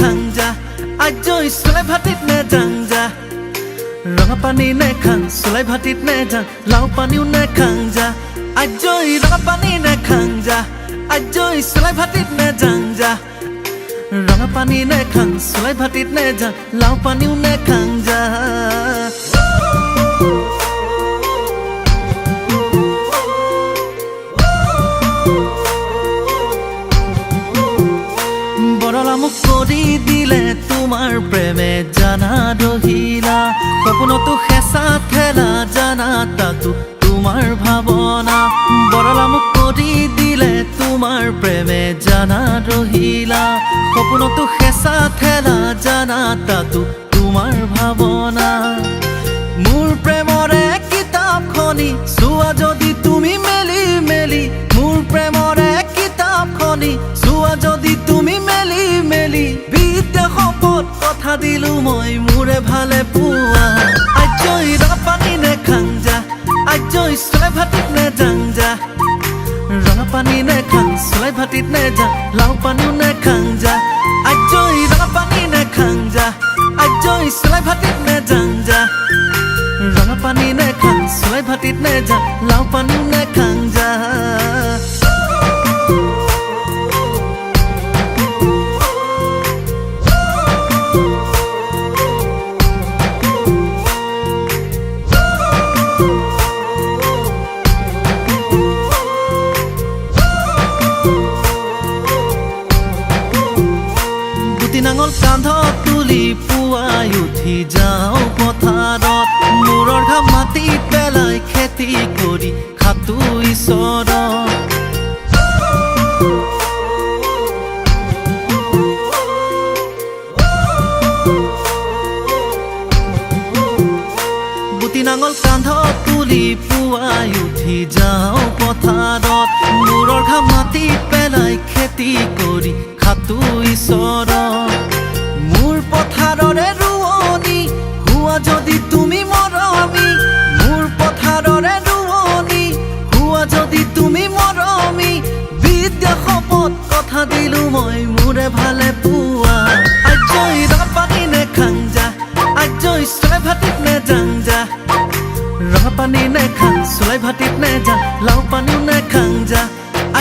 khanja ajoi sulai bhatit ne jangja ranga pani ne khang sulai bhatit ne jang lau pani ne khanja ajoi ranga pani ne khanja ajoi sulai bhatit ne jangja ranga pani ne khang sulai bhatit ne jang lau pani ne khanja মুখ কৰি দিলে তোমাৰ প্ৰেমে জানা ৰহিলা সপোনতো হেঁচা ঠেলা জানা তাতো তোমাৰ ভাৱনা বৰলা মুখ কৰি দিলে তোমাৰ প্ৰেমে জানা ৰহিলা সপোনতো হেঁচা ঠেলা জানা তাতো তোমাৰ ভাৱনা মোৰ প্ৰেমৰে কিতাপখনি চোৱা যদি তুমি মেলি মেলি মোৰ প্ৰেমৰে কিতাপখনি চোৱা যদি তুমি মেলি মেলি বিদ্যা শপত কথা দিলো মই মোৰে ভালে পোৱা ajoi ranga pani ne khanja ajoi sulai bhatit ne jangja ranga pani ne khang sulai bhatit ne jang lau pani ne khanja ajoi ranga pani ne khanja ajoi sulai bhatit ne jangja ranga pani ne khang sulai bhatit ne jang lau pani ne khanja নাঙল কান্ধ তুলি পুৱাই উঠি যাওঁ পথাৰত মূৰৰ ঘাম মাটিত পেলাই খেতি কৰি খাতো ঈশ্বৰত বুটি নাঙল কান্ধ তুলি পুৱাই উঠি যাওঁ পথাৰত মূৰৰ ঘাম মাটিত পেলাই খেতি কৰি খাতো ঈশ্বৰত মোৰ পথাৰৰে ৰুৱনি হোৱা যদি তুমি মৰমি মোৰ পথাৰৰে ৰুৱনি হোৱা যদি তুমি মৰমি বিদ্যা শপত কথা দিলো মই মোৰে ভালে পোৱা ajoi ranga pani ne khanja ajoi sulai bhatit ne jangja ranga pani ne khang sulai bhatit ne jang lau pani ne khanja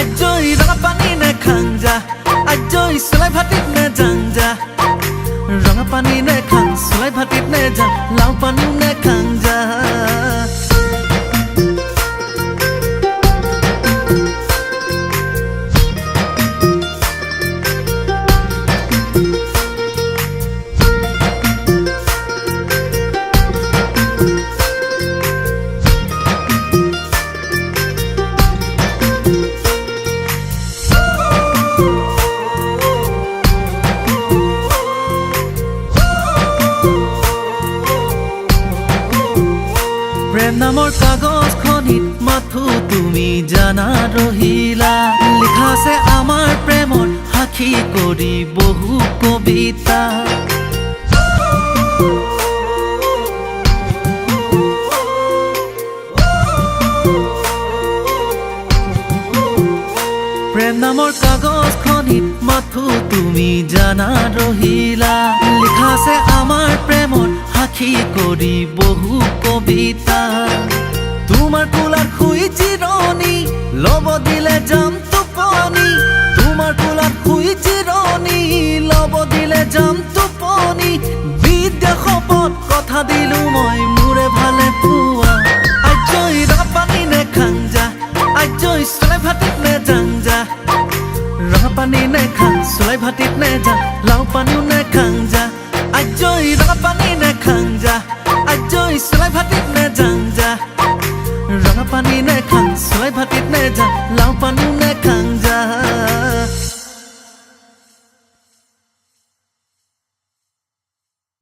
ajoi ranga pani ne khanja ajoi sulai bhatit ne jangja ranga pani ne khang sulai bhatit ne jang lau pani ne khanja প্ৰেম নামৰ কাগজখনিত মাথো তুমি জানা ৰহিলা লিখা আছে আমাৰ প্ৰেমৰ সাক্ষী কৰি বহু কবিতা প্ৰেম নামৰ কাগজখনিত মাথো তুমি জানা ৰহিলা লিখা আছে আমাৰ প্ৰেমৰ সাক্ষী কৰি বহু কবিতা তোমাৰ কোলাৰ শুই জিৰণি লব দিলে যাম টোপনি তোমাৰ কোলাৰ শুই জিৰণি লব দিলে যাম টোপনি বিদ্যা শপত কথা দিলো মই মোৰে ভালে পোৱা ajoi ranga pani ne khanja ajoi sulai bhatit ne jangja ranga pani ne khang sulai bhatit ne jang lau pani ne khanja ajoi ranga pani ne khanja ajoi sulai bhatit ne jangja ranga pani ne khang sulai bhatit ne jang lau pani ne khang